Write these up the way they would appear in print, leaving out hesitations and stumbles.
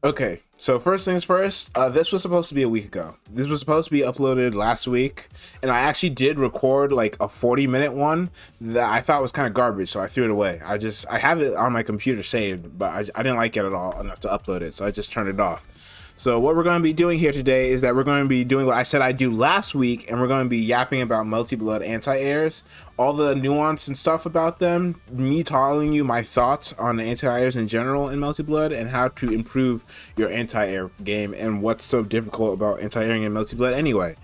Okay, so first things first, this was supposed to be a week ago. This was supposed to be uploaded last week, and I actually did record like a 40-minute one that I thought was kind of garbage, so I threw it away. I have it on my computer saved, but I didn't like it at all enough to upload it, so I just turned it off. So what we're going to be doing here today is that we're going to be doing what I said I'd do last week, and we're going to be yapping about multi-blood anti-airs, all the nuance and stuff about them, me telling you my thoughts on anti-airs in general in multi-blood, and how to improve your anti-air game, and what's so difficult about anti-airing in multi-blood anyway.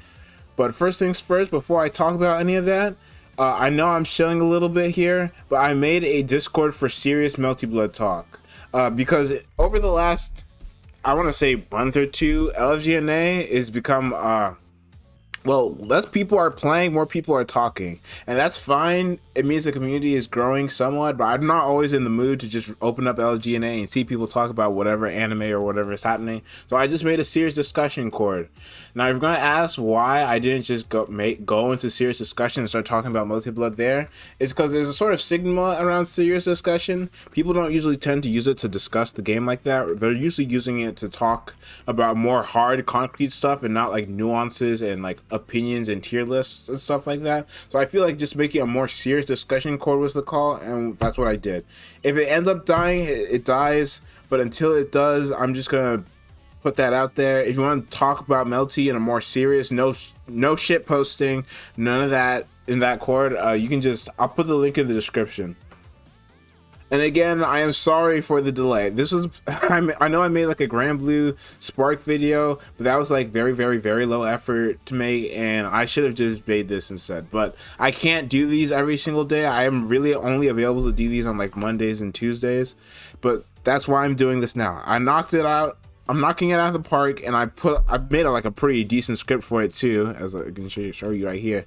But first things first, before I talk about any of that, I know I'm shilling a little bit here, but I made a Discord for serious multi-blood talk. Because over the last, I want to say, month or two, LFGNA is become well, less people are playing, more people are talking, and that's fine. It means the community is growing somewhat, but I'm not always in the mood to just open up LGNA and see people talk about whatever anime or whatever is happening. So I just made a serious discussion cord. Now, if you're gonna ask why I didn't just go into serious discussion and start talking about multi-blood there, it's because there's a sort of stigma around serious discussion. People don't usually tend to use it to discuss the game like that. They're usually using it to talk about more hard, concrete stuff and not like nuances and like opinions and tier lists and stuff like that. So I feel like just making a more serious discussion cord was the call, and that's what I did. If it ends up dying, it dies, but until it does, I'm just gonna put that out there. If you want to talk about Melty in a more serious, no shit posting, none of that in that cord, you can just, I'll put the link in the description. And again, I am sorry for the delay. This was, I know I made like a Grand Blue Spark video, but that was like very, very, very low effort to make, and I should have just made this instead. But I can't do these every single day. I am really only available to do these on like Mondays and Tuesdays, but that's why I'm doing this now. I knocked it out. I'm knocking it out of the park, and I made like a pretty decent script for it too, as I can show you right here.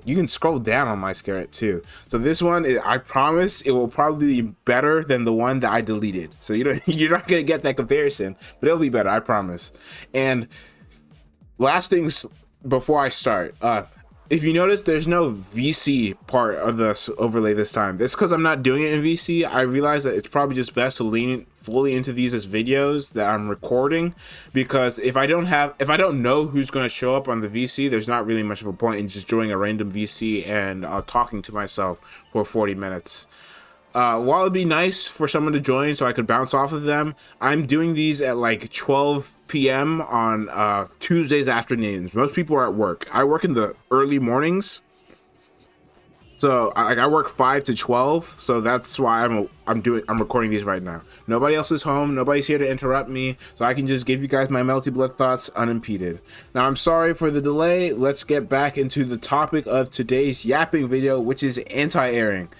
You can scroll down on my script too. So this one, I promise, it will probably be better than the one that I deleted. So you're not gonna get that comparison, but it'll be better, I promise. And last things before I start, if you notice, there's no VC part of this overlay this time. That's because I'm not doing it in VC. I realize that it's probably just best to lean fully into these as videos that I'm recording, because if I don't know who's going to show up on the VC, there's not really much of a point in just joining a random VC and talking to myself for 40 minutes. While it'd be nice for someone to join so I could bounce off of them, I'm doing these at like 12 p.m. on Tuesdays afternoons. Most people are at work. I work in the early mornings, so I work 5 to 12. So that's why I'm recording these right now. Nobody else is home. Nobody's here to interrupt me, so I can just give you guys my Melty Blood thoughts unimpeded. Now, I'm sorry for the delay. Let's get back into the topic of today's yapping video, which is anti-airing.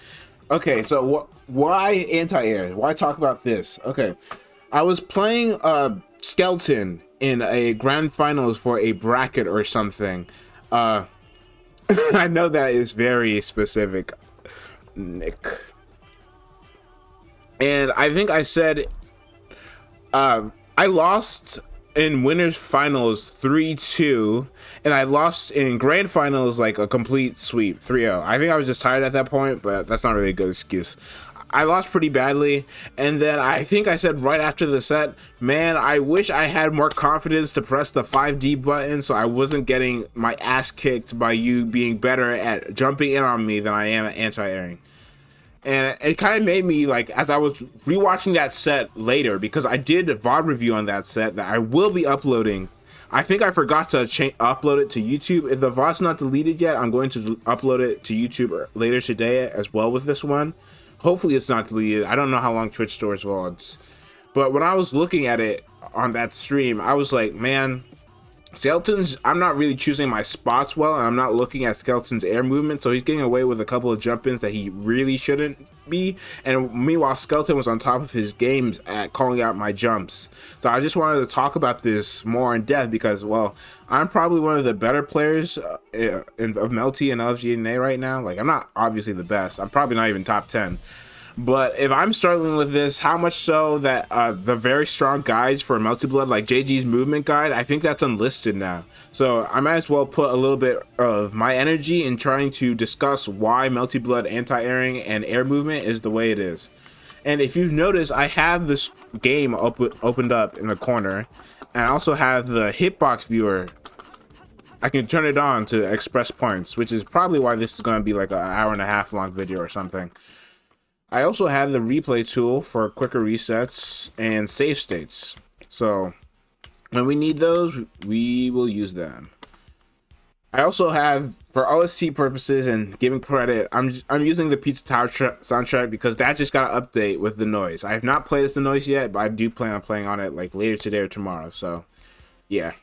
Okay, so why anti-air? Why talk about this? Okay, I was playing Skeleton in a grand finals for a bracket or something. I know that is very specific, Nick. And I think I said I lost in winners finals 3-2, and I lost in grand finals like a complete sweep 3-0. I think I was just tired at that point, but that's not really a good excuse. I lost pretty badly, and then I think I said right after the set, man, I wish I had more confidence to press the 5D button so I wasn't getting my ass kicked by you being better at jumping in on me than I am at anti-airing. And it kind of made me, like, as I was rewatching that set later, because I did a VOD review on that set that I will be uploading. I think I forgot to upload it to YouTube. If the VOD's not deleted yet, I'm going to upload it to YouTube later today as well with this one. Hopefully it's not deleted. I don't know how long Twitch stores VODs. But when I was looking at it on that stream, I was like, man, Skeleton's, I'm not really choosing my spots well, and I'm not looking at Skeleton's air movement, so he's getting away with a couple of jump-ins that he really shouldn't be. And meanwhile, Skeleton was on top of his games at calling out my jumps. So I just wanted to talk about this more in depth because, well, I'm probably one of the better players of Melty and LFGNA right now. Like, I'm not obviously the best. I'm probably not even top 10. But if I'm struggling with this, how much so that the very strong guides for multi-blood, like JG's movement guide, I think that's unlisted now. So I might as well put a little bit of my energy in trying to discuss why multi-blood anti-airing and air movement is the way it is. And if you've noticed, I have this game opened up in the corner, and I also have the hitbox viewer. I can turn it on to express points, which is probably why this is going to be like an hour and a half long video or something. I also have the replay tool for quicker resets and save states. So when we need those, we will use them. I also have, for OST purposes and giving credit, I'm using the Pizza Tower soundtrack because that just got an update with the noise. I have not played as the noise yet, but I do plan on playing on it like later today or tomorrow. So yeah.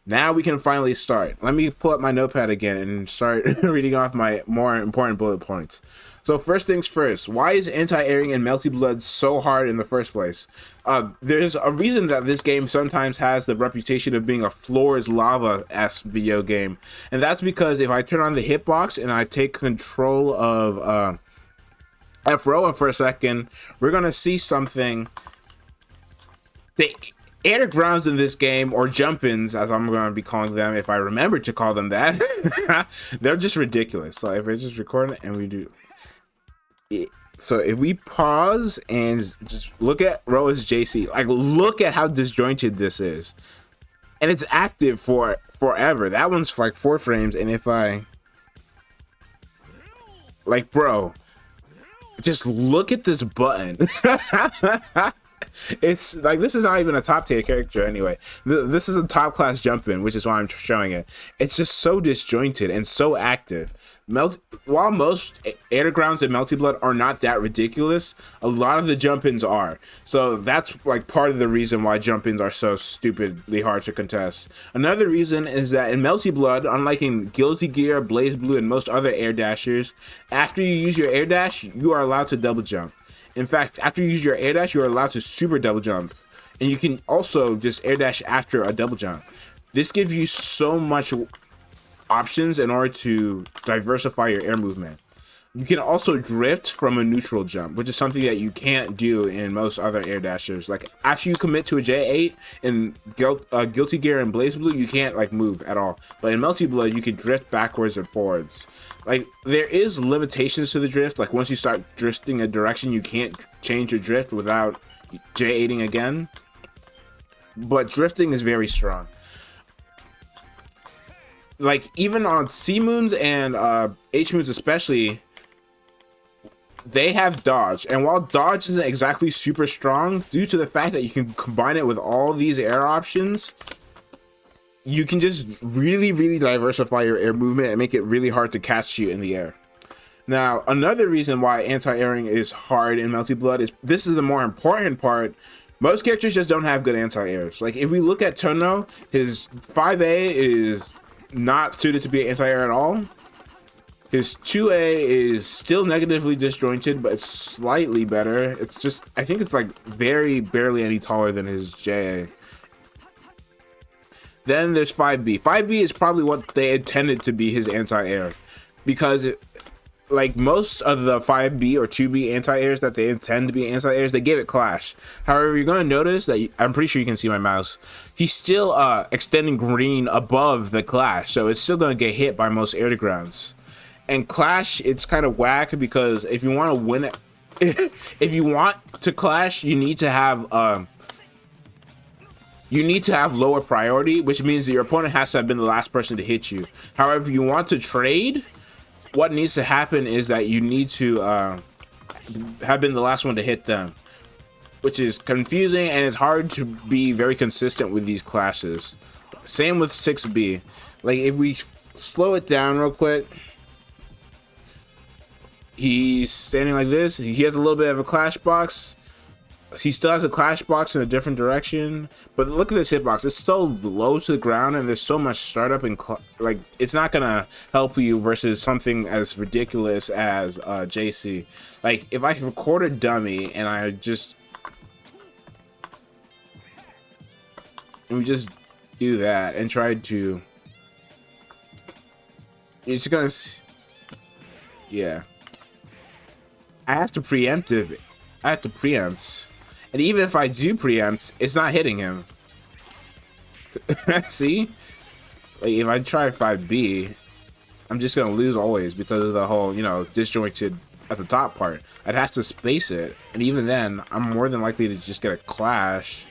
Now we can finally start. Let me pull up my notepad again and start reading off my more important bullet points. So first things first, why is anti-airing in Melty Blood so hard in the first place? There's a reason that this game sometimes has the reputation of being a floor is lava-esque video game. And that's because if I turn on the hitbox and I take control of F-Row for a second, we're going to see something. The air grounds in this game, or jump-ins as I'm going to be calling them if I remember to call them that, they're just ridiculous. So if we're just recording and we do... So if we pause and just look at row as JC, like look at how disjointed this is, and it's active for forever. That one's like 4 frames, and if I like, bro, just look at this button. It's like, this is not even a top tier character anyway. This is a top class jump in, which is why I'm showing it. It's just so disjointed and so active. While most air grounds in Melty Blood are not that ridiculous, a lot of the jump-ins are. So that's like part of the reason why jump-ins are so stupidly hard to contest. Another reason is that in Melty Blood, unlike in Guilty Gear, Blaze Blue, and most other air dashers, after you use your air dash, you are allowed to double jump. In fact, after you use your air dash, you are allowed to super double jump. And you can also just air dash after a double jump. This gives you so much options in order to diversify your air movement. You can also drift from a neutral jump, which is something that you can't do in most other air dashers. Like after you commit to a J8 in Guilty Gear and Blaze Blue, you can't like move at all. But in Melty Blood, you can drift backwards and forwards. Like there is limitations to the drift. Like once you start drifting a direction, you can't change your drift without J8ing again. But drifting is very strong. Like even on C moons and H moons especially, they have dodge, and while dodge isn't exactly super strong, due to the fact that you can combine it with all these air options, you can just really diversify your air movement and make it really hard to catch you in the air. Now another reason why anti-airing is hard in Melty Blood is, this is the more important part, most characters just don't have good anti-airs. Like if we look at Tono, his 5A is not suited to be an anti-air at all. His 2A is still negatively disjointed, but it's slightly better. It's just, I think it's like very barely any taller than his JA. Then there's 5B. 5B is probably what they intended to be his anti-air, because like most of the 5B or 2B anti-airs that they intend to be anti-airs, they give it clash. However, you're going to notice that, I'm pretty sure you can see my mouse, he's still extending green above the clash, so it's still going to get hit by most air to grounds. And clash, it's kind of whack, because if you want to win it, if you want to clash, you need to have lower priority, which means that your opponent has to have been the last person to hit you. However, if you want to trade, what needs to happen is that you need to have been the last one to hit them, which is confusing, and it's hard to be very consistent with these clashes. Same with 6B. Like if we slow it down real quick, he's standing like this, he has a little bit of a clash box. He still has a clash box in a different direction, but look at this hitbox. It's so low to the ground, and there's so much startup, and like it's not gonna help you versus something as ridiculous as JC. Like if I record a dummy and I just we just do that and try to, it's gonna, yeah. I have to preempt it. I have to preempt. And even if I do preempt, it's not hitting him. See? Like if I try 5B, I'm just gonna lose always because of the whole, you know, disjointed at the top part. I'd have to space it, and even then, I'm more than likely to just get a clash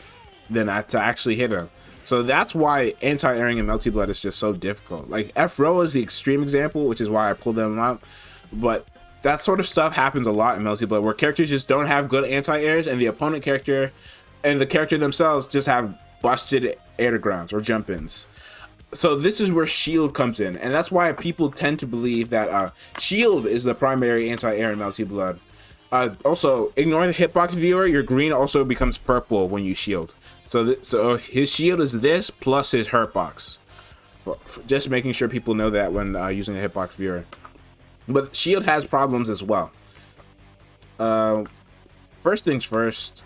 than to actually hit him. So that's why anti-airing in Melty Blood is just so difficult. Like F-Row is the extreme example, which is why I pulled them up. But that sort of stuff happens a lot in Melty Blood, where characters just don't have good anti-airs, and the opponent character and the character themselves just have busted air to grounds or jump-ins. So this is where shield comes in, and that's why people tend to believe that shield is the primary anti-air in Melty Blood. Also, ignore the hitbox viewer. Your green also becomes purple when you shield. So his shield is this plus his hurt box. For just making sure people know that when using the hitbox viewer. But shield has problems as well. First things first,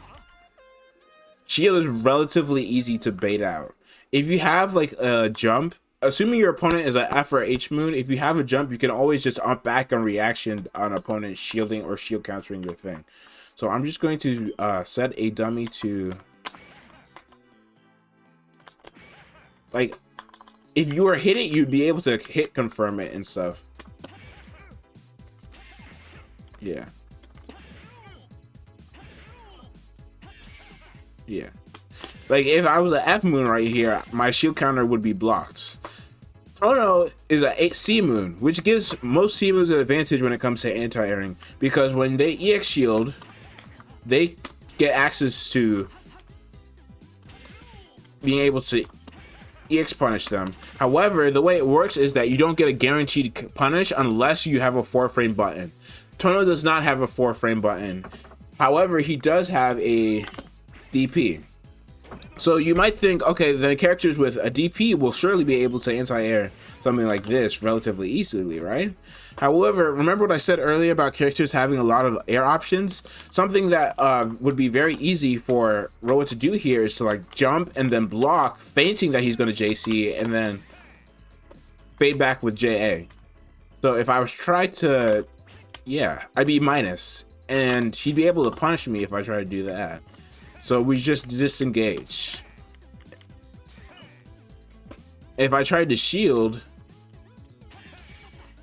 shield is relatively easy to bait out. If you have like a jump, assuming your opponent is an F or H moon, if you have a jump, you can always just up back on reaction on opponent shielding or shield countering your thing. So I'm just going to set a dummy to, like, if you were hit it, you'd be able to hit confirm it and stuff. Yeah. Yeah. Like, if I was an F moon right here, my shield counter would be blocked. Tono is a C moon, which gives most C moons an advantage when it comes to anti-airing, because when they EX shield, they get access to being able to EX punish them. However, the way it works is that you don't get a guaranteed punish unless you have a 4-frame button. Tono does not have a 4-frame button. However, he does have a DP. So you might think, okay, the characters with a DP will surely be able to anti-air something like this relatively easily, right? However, remember what I said earlier about characters having a lot of air options? Something that would be very easy for Roa to do here is to like jump and then block, feinting that he's going to JC, and then fade back with JA. So if I was trying to, yeah, I'd be minus, and he'd be able to punish me if I try to do that. So we just disengage. If I tried to shield,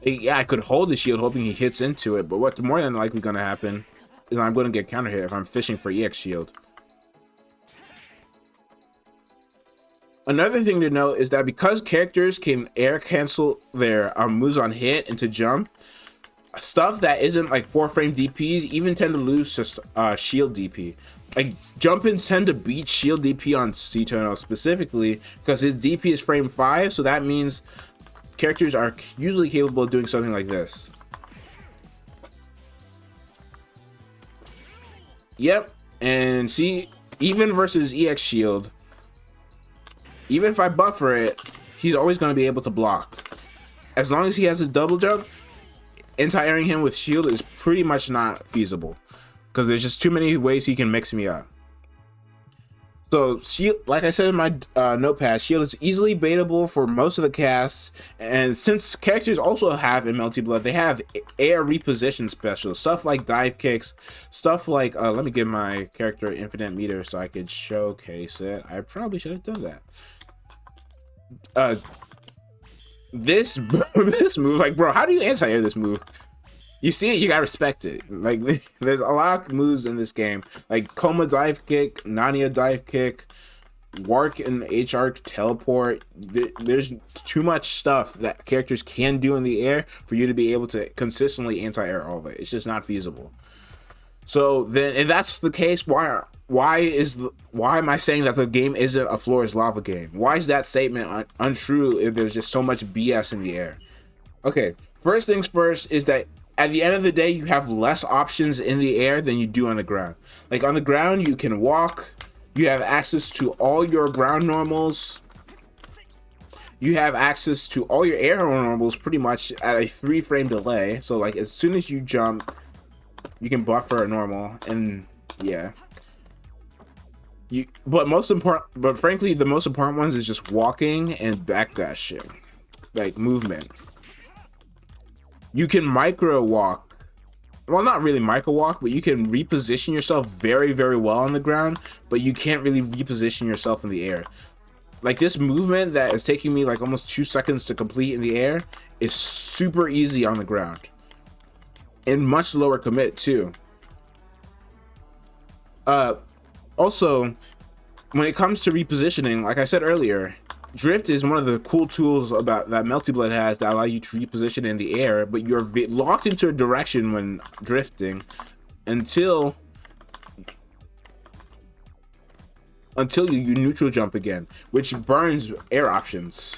yeah, I could hold the shield hoping he hits into it, but what's more than likely going to happen is I'm going to get counter hit if I'm fishing for EX shield. Another thing to note is that because characters can air cancel their moves on hit and to jump, stuff that isn't like 4-frame DPs even tend to lose to shield DP. Like jump-ins tend to beat shield DP on C-Tono specifically because his DP is frame 5, so that means characters are usually capable of doing something like this. Yep, and see, even versus EX shield, even if I buffer it, he's always going to be able to block. As long as he has a double jump, anti-airing him with shield is pretty much not feasible because there's just too many ways he can mix me up. So shield, like I said in my notepad, shield is easily baitable for most of the casts, and since characters also have in Melty Blood, they have air reposition specials, stuff like dive kicks, stuff like let me give my character infinite meter so I could showcase it. I probably should have done that. This move, like, bro, how do you anti-air this move? You see it, you gotta respect it. Like, there's a lot of moves in this game, like Coma dive kick, Nania dive kick, Wark and H-Arc teleport. There's too much stuff that characters can do in the air for you to be able to consistently anti-air all of it. It's just not feasible. So then, if that's the case, why am I saying that the game isn't a floor is lava game? Why is that statement untrue if there's just so much BS in the air? Okay, first things first is that at the end of the day, you have less options in the air than you do on the ground. Like on the ground, you can walk, you have access to all your ground normals, you have access to all your air normals pretty much at a 3-frame delay. So like as soon as you jump, you can buffer a normal, and yeah. But frankly, the most important ones is just walking and backdashing, like movement. You can micro walk. Well, not really micro walk, but you can reposition yourself very, very well on the ground, but you can't really reposition yourself in the air. Like this movement that is taking me like almost 2 seconds to complete in the air is super easy on the ground. and much lower commit too. Also, when it comes to repositioning, like I said earlier, drift is one of the cool tools about that Melty Blood has that allow you to reposition in the air, but you're locked into a direction when drifting until you neutral jump again, which burns air options.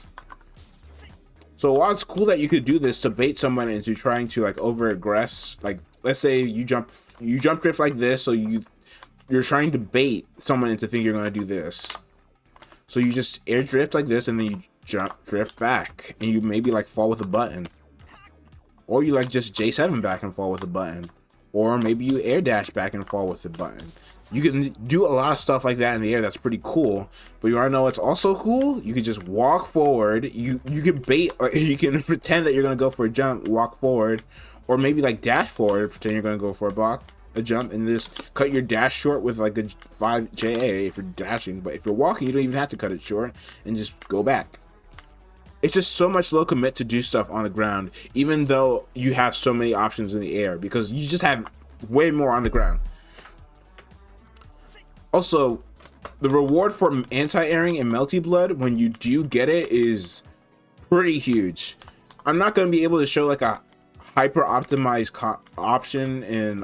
So while it's cool that you could do this to bait someone into trying to like over aggress, like let's say you jump drift like this, so you're trying to bait someone into thinking you're gonna do this. So you just air drift like this, and then you jump drift back, and you maybe like fall with a button, or you like just J7 back and fall with a button, or maybe you air dash back and fall with the button. You can do a lot of stuff like that in the air. That's pretty cool. But you wanna know what's also cool? You can just walk forward. You can bait. You can pretend that you're gonna go for a jump, walk forward, or maybe like dash forward, pretend you're gonna go for a jump, and just cut your dash short with like a 5 JA if you're dashing. But if you're walking, you don't even have to cut it short and just go back. It's just so much low commit to do stuff on the ground, even though you have so many options in the air, because you just have way more on the ground. Also, the reward for anti-airing in Melty Blood, when you do get it, is pretty huge. I'm not going to be able to show like a hyper optimized option in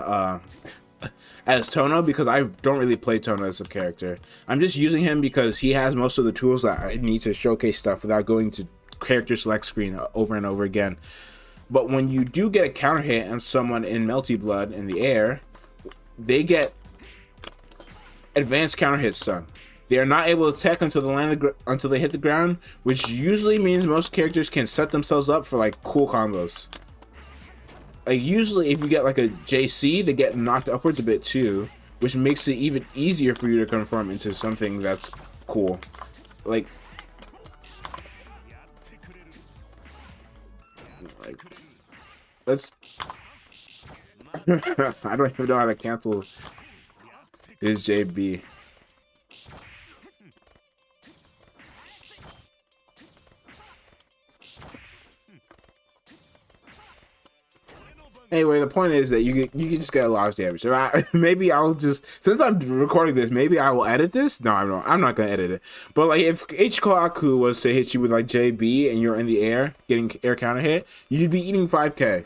as Tono, because I don't really play Tono as a character. I'm just using him because he has most of the tools that I need to showcase stuff without going to character select screen over and over again. But when you do get a counter hit on someone in Melty Blood in the air, they get advanced counter hit stun. They are not able to attack until they hit the ground, which usually means most characters can set themselves up for like cool combos. Like usually if you get like a JC, they get knocked upwards a bit too, which makes it even easier for you to confirm into something that's cool. Like let's I don't even know how to cancel this JB. Anyway, the point is that you can just get a lot of damage. Maybe I'll just, since I'm recording this, maybe I will edit this. No, I'm not gonna edit it. But like, if H-Kkohaku was to hit you with like JB and you're in the air getting air counter hit, you'd be eating 5k.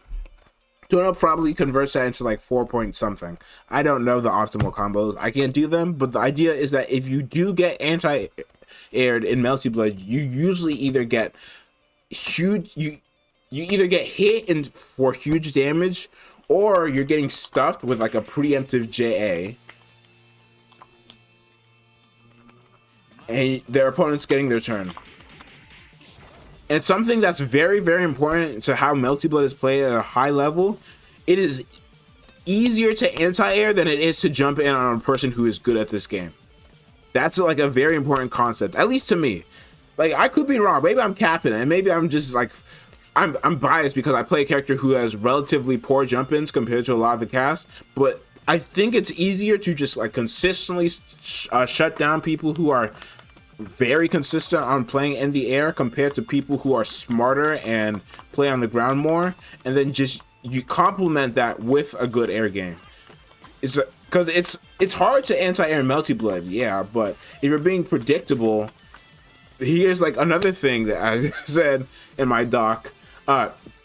Tono probably converts that into like 4 point something. I don't know the optimal combos. I can't do them. But the idea is that if you do get anti-aired in Melty Blood, you usually either get huge. You either get hit for huge damage, or you're getting stuffed with like a preemptive JA, and their opponent's getting their turn. And it's something that's very, very important to how Melty Blood is played at a high level. It is easier to anti-air than it is to jump in on a person who is good at this game. That's like a very important concept, at least to me. Like, I could be wrong. Maybe I'm capping it, and maybe I'm just like, I'm biased because I play a character who has relatively poor jump-ins compared to a lot of the cast, but I think it's easier to just like consistently shut down people who are very consistent on playing in the air compared to people who are smarter and play on the ground more, and then just you complement that with a good air game. It's because it's hard to anti-air Melty Blood, yeah, but if you're being predictable, here's like another thing that I said in my doc.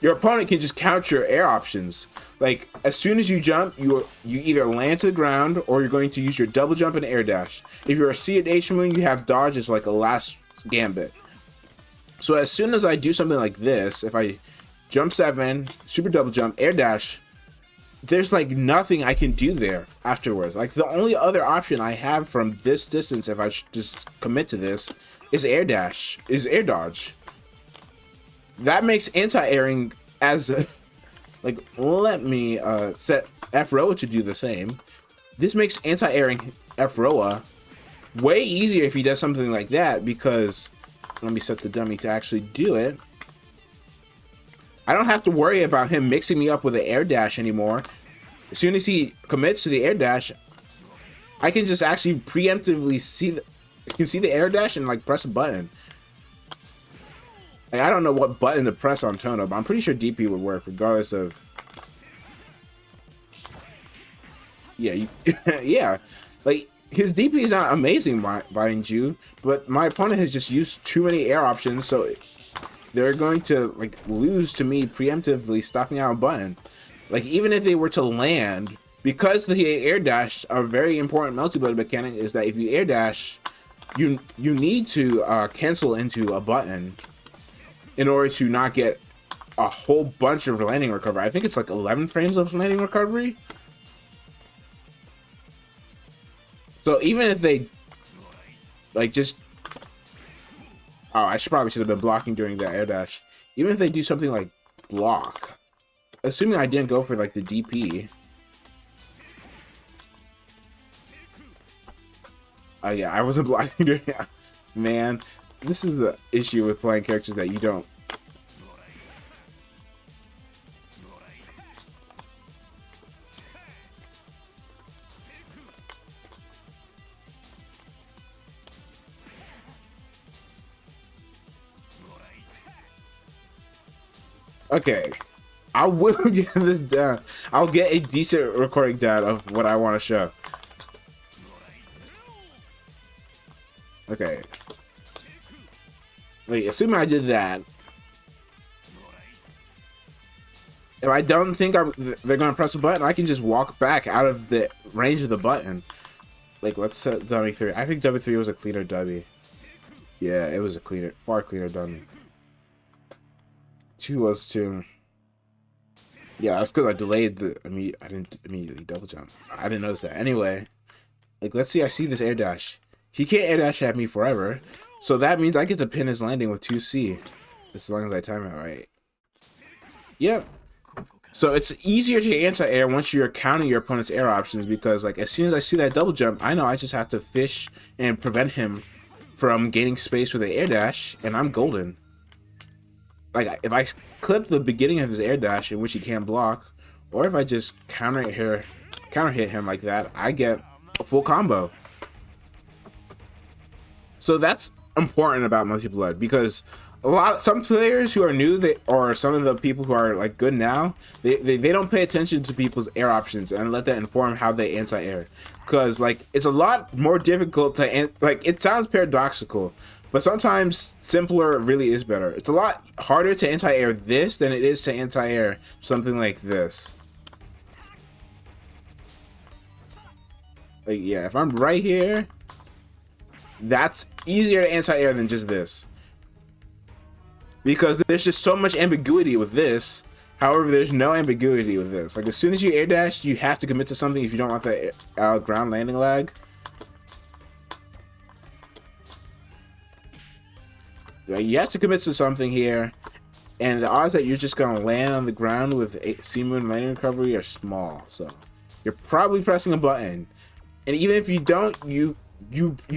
Your opponent can just count your air options. Like, as soon as you jump, you either land to the ground, or you're going to use your double jump and air dash. If you're a CH Moon, you have dodge as like a last gambit. So as soon as I do something like this, if I jump 7, super double jump, air dash, there's like nothing I can do there afterwards. Like, the only other option I have from this distance, if I just commit to this, is air dash, is air dodge. That makes anti-airing as like, let me set F-Roa to do the same. This makes anti-airing F-Roa way easier if he does something like that, because let me set the dummy to actually do it. I don't have to worry about him mixing me up with an air dash anymore. As soon as he commits to the air dash, I can just actually preemptively see the air dash and like press a button. Like, I don't know what button to press on Tono, but I'm pretty sure DP would work regardless of Yeah, yeah. Like his DP is not amazing, mind you, but my opponent has just used too many air options, so they're going to like lose to me preemptively stopping out a button. Like even if they were to land, because the air dash, a very important multi-blade mechanic is that if you air dash, you need to cancel into a button in order to not get a whole bunch of landing recovery. I think it's like 11 frames of landing recovery. So even if they like just, oh, I probably should have been blocking during that air dash. Even if they do something like block, assuming I didn't go for like the DP. Oh yeah, I wasn't blocking during. Man, this is the issue with playing characters that you don't. Okay, I will get this down. I'll get a decent recording down of what I want to show. Okay. Wait, assuming I did that. If I don't think they're gonna press a button, I can just walk back out of the range of the button. Like, let's set dummy 3. I think dummy 3 was a cleaner dummy. Yeah, it was a cleaner, far cleaner dummy. 2 was too. Yeah, that's because I delayed the. I didn't immediately double jump. I didn't notice that. Anyway, like, let's see. I see this air dash. He can't air dash at me forever, so that means I get to pin his landing with 2C, as long as I time it right. Yep. So it's easier to anti-air once you're counting your opponent's air options, because like as soon as I see that double jump, I know I just have to fish and prevent him from gaining space with an air dash, and I'm golden. Like if I clip the beginning of his air dash in which he can't block, or if I just counter hit him like that, I get a full combo. So that's important about multi-blood, because some players who are new, or some of the people who are like good now, they don't pay attention to people's air options and let that inform how they anti-air, because like it's a lot more difficult to like, it sounds paradoxical, but sometimes simpler really is better. It's a lot harder to anti-air this than it is to anti-air something like this. Like, yeah, if I'm right here, that's easier to anti-air than just this, because there's just so much ambiguity with this. However, there's no ambiguity with this. Like as soon as you air dash, you have to commit to something if you don't want the ground landing lag. Like, you have to commit to something here, and the odds that you're just gonna land on the ground with a C-Moon landing recovery are small. So you're probably pressing a button, and even if you don't, you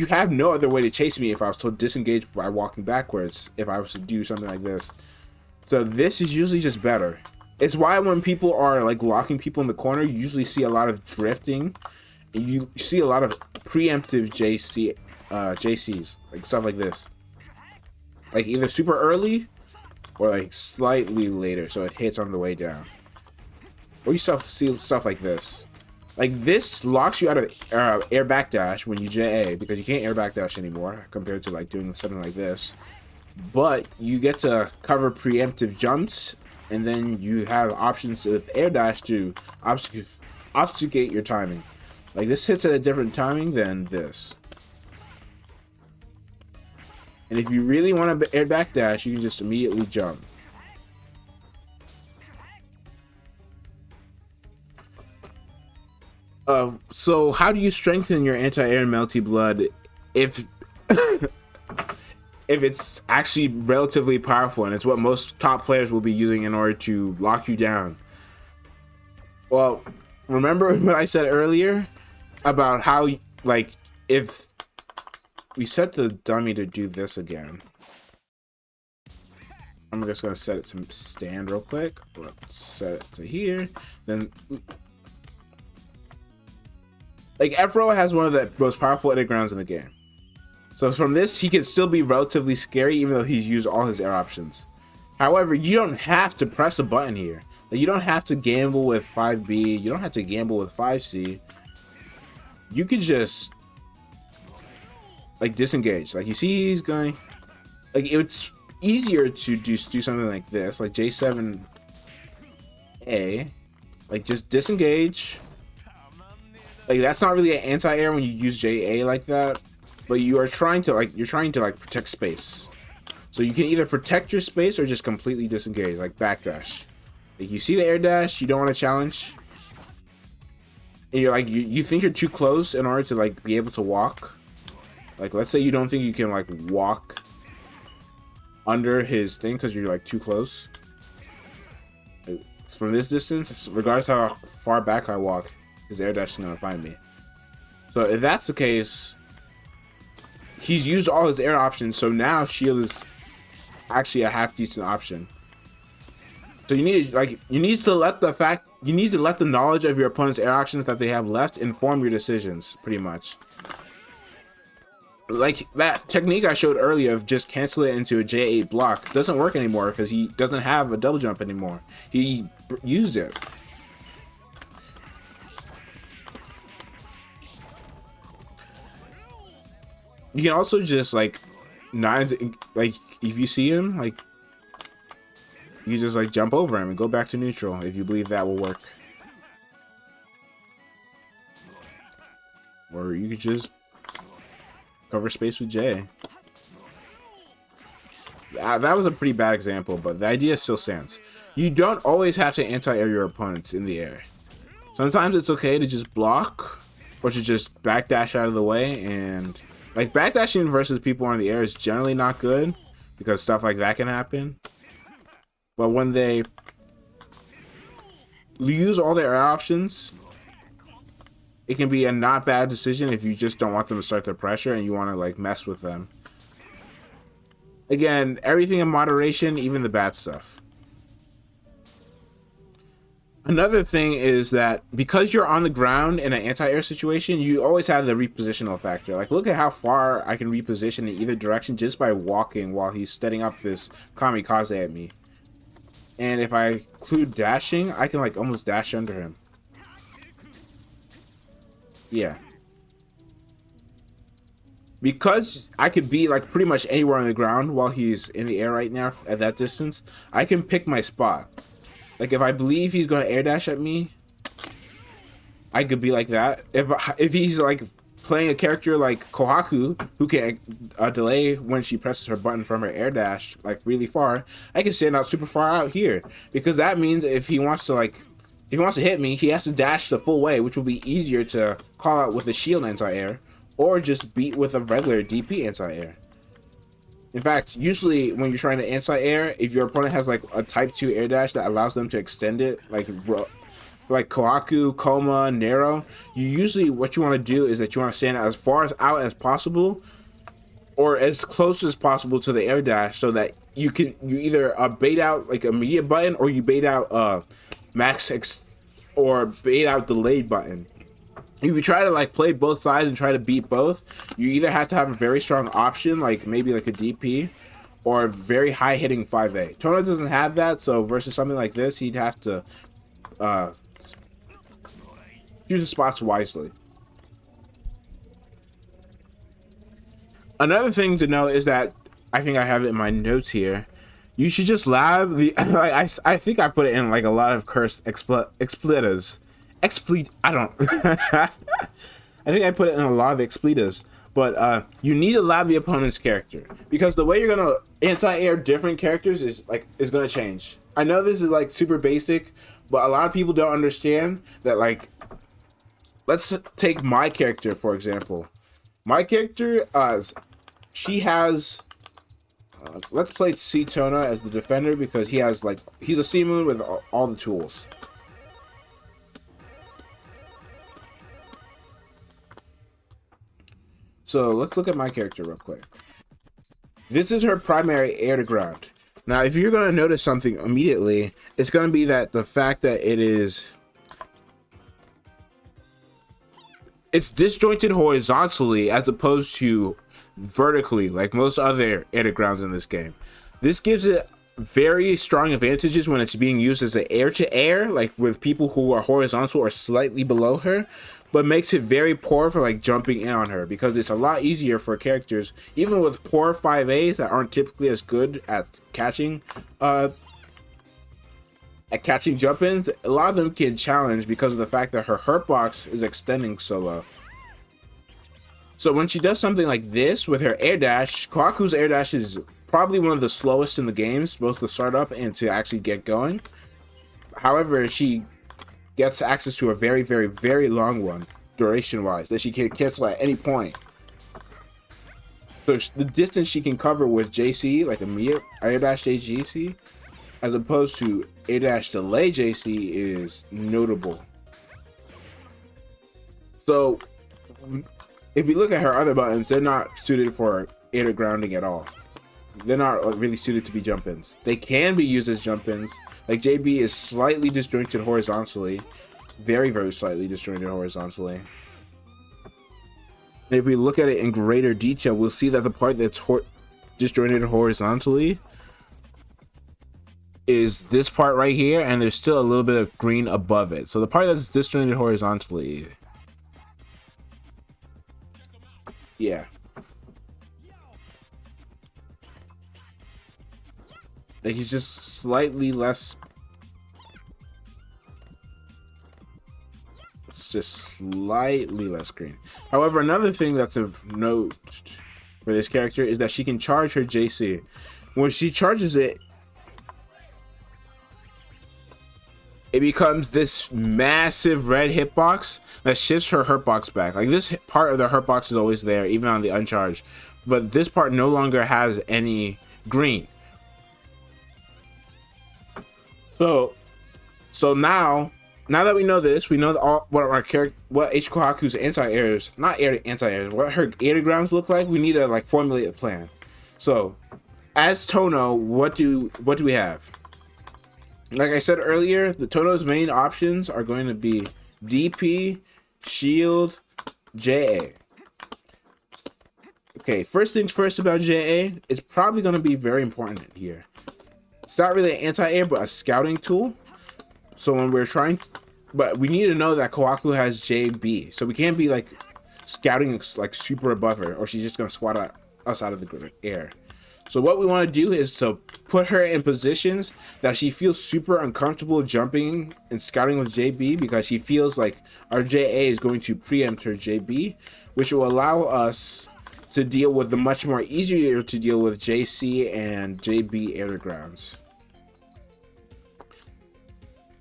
have no other way to chase me if I was to disengage by walking backwards, if I was to do something like this. So this is usually just better. It's why when people are like locking people in the corner, you usually see a lot of drifting, and you see a lot of preemptive JCs, like stuff like this. Like either super early or like slightly later, so it hits on the way down. Or you see stuff like this. Like this locks you out of air backdash when you JA, because you can't air backdash anymore compared to like doing something like this. But you get to cover preemptive jumps, and then you have options with air dash to obfuscate your timing. Like this hits at a different timing than this. And if you really want to air backdash, you can just immediately jump. So how do you strengthen your anti-air Melty Blood if if it's actually relatively powerful, and it's what most top players will be using in order to lock you down? Well, remember what I said earlier about how, like, if we set the dummy to do this again, I'm just gonna set it to stand real quick. Let's set it to here. Then, like, Efro has one of the most powerful undergrounds in the game. So from this, he can still be relatively scary, even though he's used all his air options. However, you don't have to press a button here. Like, you don't have to gamble with 5B. You don't have to gamble with 5C. you could just like disengage. Like you see he's going, like it's easier to do something like this, like J7A, like just disengage. Like that's not really an anti-air when you use JA like that, but you are trying to like protect space. So you can either protect your space or just completely disengage, like backdash. Like you see the air dash, you don't want to challenge, and you're like you think you're too close in order to like be able to walk. Like let's say you don't think you can like walk under his thing because you're like too close. Like, from this distance, regardless how far back I walk, his air dash is gonna find me. So if that's the case, he's used all his air options, so now shield is actually a half decent option. So you need to let the knowledge of your opponent's air actions that they have left inform your decisions, pretty much. Like that technique I showed earlier of just cancel it into a J8 block doesn't work anymore because he doesn't have a double jump anymore. He used it. You can also just like nines, like if you see him, like you just like jump over him and go back to neutral if you believe that will work. Or you could just cover space with J. That was a pretty bad example, but the idea still stands. You don't always have to anti-air your opponents in the air. Sometimes it's okay to just block or to just backdash out of the way, and like backdashing versus people in the air is generally not good because stuff like that can happen. But when they use all their air options, it can be a not bad decision if you just don't want them to start the pressure and you want to like mess with them. Again, everything in moderation, even the bad stuff. Another thing is that because you're on the ground in an anti-air situation, you always have the repositional factor. Like look at how far I can reposition in either direction just by walking while he's setting up this kamikaze at me. And if I include dashing, I can like almost dash under him. Yeah. Because I could be like pretty much anywhere on the ground while he's in the air right now at that distance, I can pick my spot. Like if I believe he's going to air dash at me, I could be like that. If he's like playing a character like Kohaku, who can delay when she presses her button from her air dash like really far, I can stand out super far out here, because that means if he wants to hit me, he has to dash the full way, which will be easier to call out with a shield anti-air or just beat with a regular DP anti-air. In fact, usually when you're trying to anti-air, if your opponent has like a type 2 air dash that allows them to extend it, like Kohaku, Koma, Nero, what you want to do is that you want to stand as far out as possible or as close as possible to the air dash, so that you either bait out like immediate button, or you bait out or bait out delayed button. If you try to like play both sides and try to beat both, you either have to have a very strong option, like maybe like a DP, or a very high hitting 5A. Tona doesn't have that, so versus something like this, he'd have to choose the spots wisely. Another thing to know is that, I think I have it in my notes here, you should just lab the I think I put it in like a lot of cursed expletives. I don't I think I put it in a lot of expletives, but you need to lab the opponent's character, because the way you're gonna anti-air different characters is gonna change. I know this is like super basic, but a lot of people don't understand that. Like, let's take my character for example. My character, she has let's play C Tona as the defender, because he's a C Moon with all the tools. So let's look at my character real quick. This is her primary air to ground. Now, if you're going to notice something immediately, it's going to be that the fact that it's disjointed horizontally as opposed to vertically, like most other air to grounds in this game. This gives it very strong advantages when it's being used as an air to air, like with people who are horizontal or slightly below her. but makes it very poor for like jumping in on her, because it's a lot easier for characters, even with poor 5As that aren't typically as good at catching jump-ins. A lot of them can challenge because of the fact that her hurt box is extending so low. So when she does something like this with her air dash, Kohaku's air dash is probably one of the slowest in the games, both to start up and to actually get going. However, she gets access to a very, very, very long one, duration-wise, that she can cancel at any point. So the distance she can cover with JC, like immediate air dash JC, as opposed to air dash delay JC, is notable. So if we look at her other buttons, they're not suited for air to grounding at all. They're not really suited to be jump-ins. They can be used as jump-ins. Like JB is slightly disjointed horizontally. Very, very slightly disjointed horizontally. If we look at it in greater detail, we'll see that the part that's disjointed horizontally is this part right here, and there's still a little bit of green above it. So the part that's disjointed horizontally, yeah. Like he's just slightly less. It's just slightly less green. However, another thing that's of note for this character is that she can charge her JC. When she charges it, it becomes this massive red hitbox that shifts her hurtbox back. Like this part of the hurtbox is always there, even on the uncharged, but this part no longer has any green. So now that we know this, we know what H-Kkohaku's anti-airs, not anti-airs, what her air to grounds look like. We need to like formulate a plan. So as Tono, what do we have? Like I said earlier, the Tono's main options are going to be DP, shield, JA. Okay, first things first about JA, it's probably going to be very important here. It's not really an anti-air, but a scouting tool. So when we're trying, but we need to know that Kkohaku has JB. So we can't be like scouting like super above her, or she's just going to squat us out of the air. So what we want to do is to put her in positions that she feels super uncomfortable jumping and scouting with JB, because she feels like our JA is going to preempt her JB, which will allow us to deal with the much more easier to deal with JC and JB air to grounds.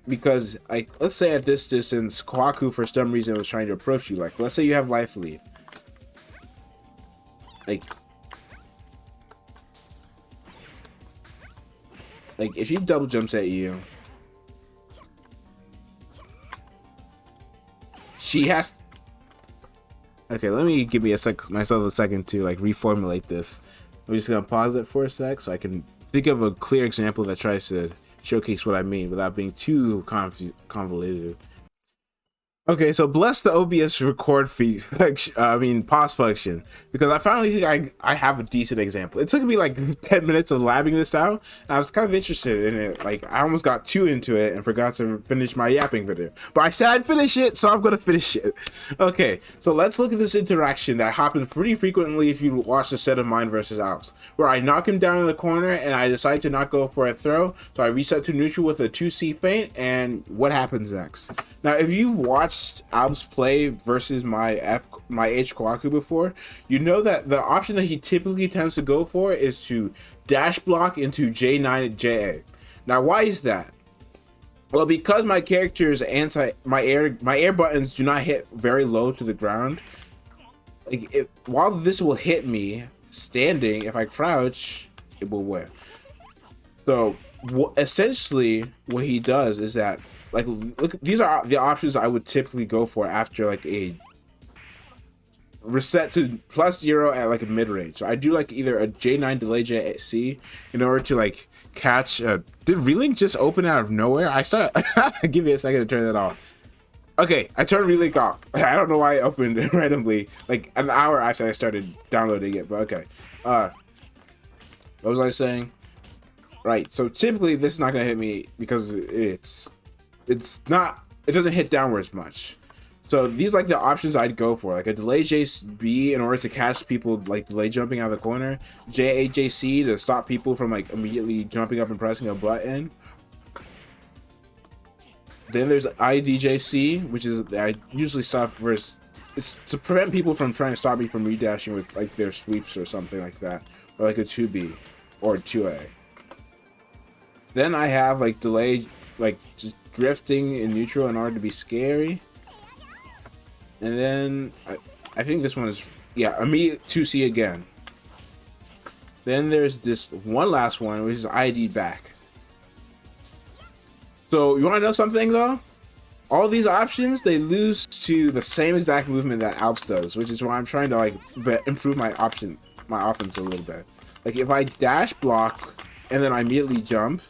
Because like, let's say at this distance, Kkohaku for some reason was trying to approach you. Like, let's say you have life lead. Like if she double jumps at you, she has. Okay, let me give me myself a second to like reformulate this. I'm just gonna pause it for a sec so I can think of a clear example that tries to showcase what I mean without being too convoluted. Okay, so bless the OBS record pause function, because I finally think I have a decent example. It took me like 10 minutes of labbing this out, and I was kind of interested in it. Like, I almost got too into it and forgot to finish my yapping video. But I said I'd finish it, so I'm gonna finish it. Okay, so let's look at this interaction that happens pretty frequently if you watch the set of mine versus Alps, where I knock him down in the corner and I decide to not go for a throw, so I reset to neutral with a 2C feint, and what happens next? Now, if you've watched Alps play versus my H-Kkohaku before, you know that the option that he typically tends to go for is to dash block into J9 JA. Now, why is that? Well, because my character's my air buttons do not hit very low to the ground. Like, while this will hit me standing, if I crouch, it will win. So essentially what he does is that, like, look, these are the options I would typically go for after like a reset to +0 at like a mid-range. So I do like either a J9 delay JC in order to like catch did relink just open out of nowhere? Give me a second to turn that off. Okay, I turned relink off. I don't know why it opened randomly like an hour after I started downloading it, but okay. What was I saying? Right, so typically this is not gonna hit me because it doesn't hit downwards much. So these like the options I'd go for, like a delay JB in order to catch people like delay jumping out of the corner, JAJC to stop people from like immediately jumping up and pressing a button. Then there's IDJC, which is I usually stop versus it's to prevent people from trying to stop me from redashing with like their sweeps or something like that, or like a 2B or 2A. Then I have like delay, like just drifting in neutral in order to be scary. And then I think this one is, yeah, immediate 2C again. Then there's this one last one, which is ID back. So you want to know something though? All these options, they lose to the same exact movement that Alps does, which is why I'm trying to like improve my offense a little bit. Like if I dash block and then I immediately jump,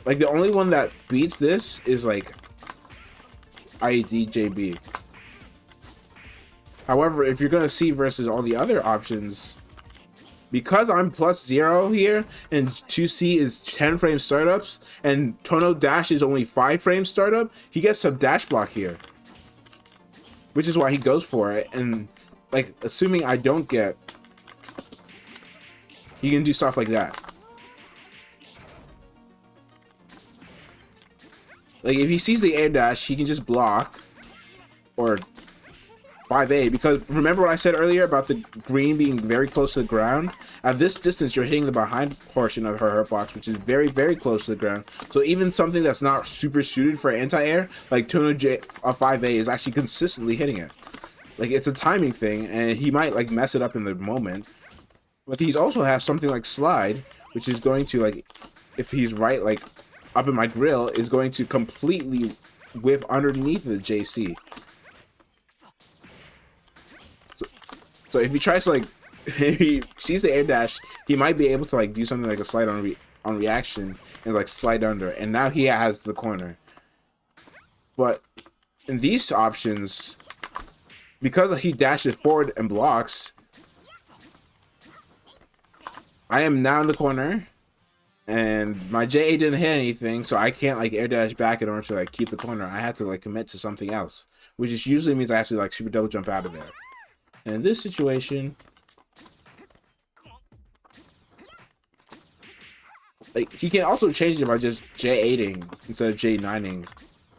like the only one that beats this is like IDJB. However, if you're gonna see versus all the other options, because I'm +0 here and 2C is 10 frame startups and Tono dash is only 5 frame startup, he gets some dash block here, which is why he goes for it. And like assuming I don't get, he can do stuff like that. Like if he sees the air dash, he can just block or 5A, because remember what I said earlier about the green being very close to the ground? At this distance, you're hitting the behind portion of her hurtbox, which is very, very close to the ground. So even something that's not super suited for anti-air, like Tono 5A is actually consistently hitting it. Like it's a timing thing, and he might like mess it up in the moment. But he also has something like slide, which is going to like, if he's right like up in my grill, is going to completely whiff underneath the JC. So if he tries to like, if he sees the air dash, he might be able to like do something like a slide on reaction and like slide under, and now he has the corner. But in these options, because he dashes forward and blocks, I am now in the corner, and my JA didn't hit anything, so I can't like air dash back in order to like keep the corner. I have to like commit to something else, which just usually means I have to like super double jump out of there. And in this situation, like he can also change it by just J8ing instead of J9ing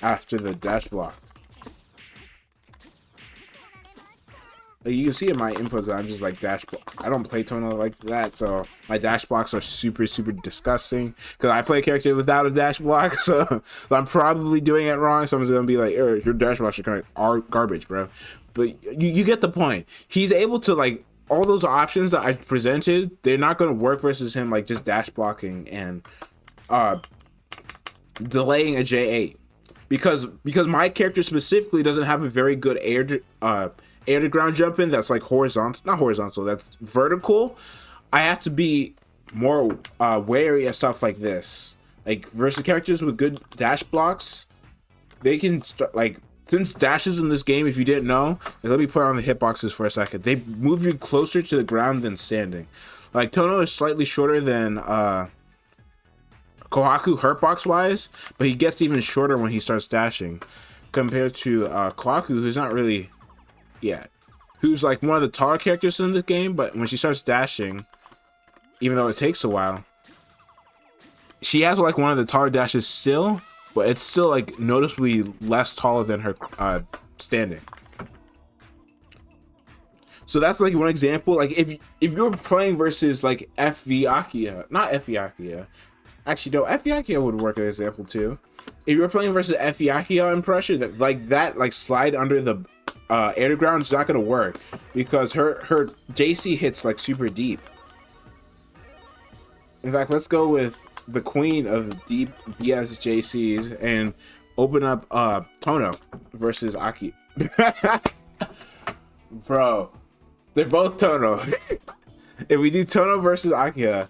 after the dash block. Like you can see in my inputs that I'm just like dash block. I don't play Tono like that, so my dash blocks are super disgusting because I play a character without a dash block, so I'm probably doing it wrong. Someone's gonna be like, your dash blocks are kind of garbage, bro. But you get the point. He's able to like all those options that I presented, they're not gonna work versus him like just dash blocking and delaying a J8 because my character specifically doesn't have a very good air to ground jump in that's like not horizontal, that's vertical. I have to be more wary of stuff like this. Like versus characters with good dash blocks, they can start like, since dashes in this game, if you didn't know, let me put on the hitboxes for a second. They move you closer to the ground than standing. Like Tono is slightly shorter than H-Kkohaku hurtbox wise, but he gets even shorter when he starts dashing compared to H-Kkohaku, who's not really, who's like one of the taller characters in this game, but when she starts dashing, even though it takes a while, she has like one of the taller dashes still, but it's still like noticeably less taller than her standing. So that's like one example. Like if you're playing versus like not FV actually no, FV would work as an example too. If you're playing versus FV in pressure, that slide under the air to ground is not gonna work because her JC hits like super deep. In fact, let's go with the queen of deep BS JCs and open up Tono versus Aki. Bro, they're both Tono. If we do Tono versus Akiha,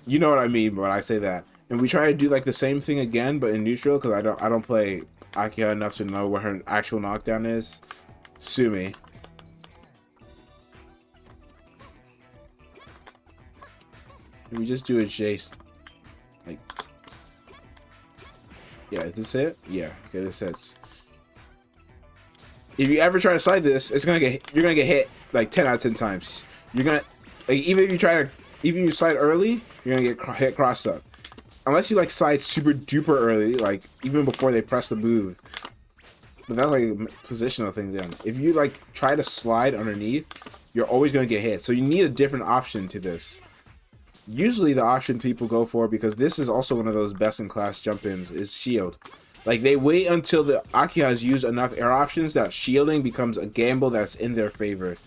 you know what I mean when I say that. And we try to do like the same thing again, but in neutral, because I don't play Akiha enough to know what her actual knockdown is. Sue me. We just do a Jace. Like, yeah, is this it? Yeah, okay, this hits. if you ever try to slide this, you're gonna get hit like 10 out of 10 times. You're gonna like even if you slide early, you're gonna get hit cross up. Unless you like slide super duper early, like even before they press the move. But that's like a positional thing then. If you like try to slide underneath, you're always gonna get hit. So you need a different option to this. Usually the option people go for, because this is also one of those best in class jump ins, is shield. Like they wait until the H-Kkohaku has used enough air options that shielding becomes a gamble that's in their favor.